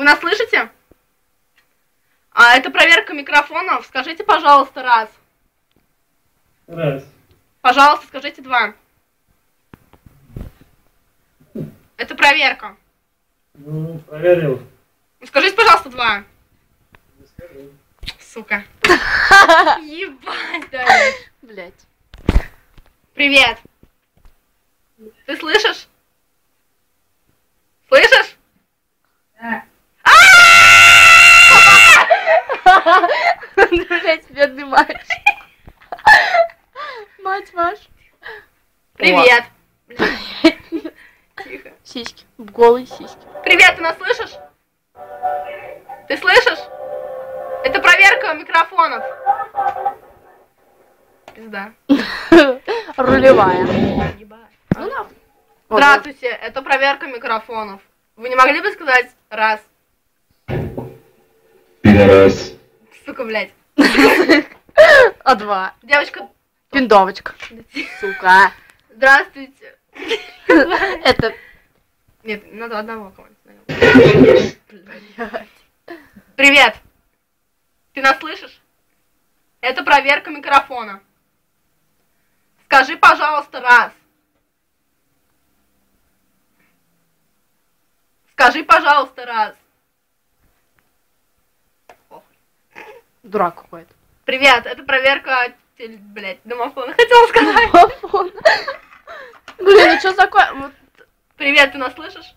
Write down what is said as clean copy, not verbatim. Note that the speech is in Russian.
нас слышите? Это проверка микрофонов. Скажите, пожалуйста, раз. Раз. Пожалуйста, скажите два. Это проверка. Ну, проверил. Скажите, пожалуйста, два. Не скажу. Сука. Ебать, да. Блять. Привет. Ты слышишь? Слышишь? Да. Блять, бедный мальчик. Мать Маш. Привет. Тихо. Сиськи. Голые сиськи. Привет, ты нас слышишь? Ты слышишь? Это проверка микрофонов. Пизда. Рулевая. Ебать. Ну нахуй. Здравствуйте, это проверка микрофонов. Вы не могли бы сказать раз? Пидорас. Сука, блядь. А два. Девочка. Пиндовочка. Сука. Здравствуйте. Это... Нет, надо одного кого-нибудь. Блять. Привет. Ты нас слышишь? Это проверка микрофона. Скажи, пожалуйста, раз. Скажи, пожалуйста, раз. Дурак какой-то. Привет, это проверка, блядь, домофона. Хотела сказать. Домофон. Блин, ну что такое? Вот. Привет, ты нас слышишь?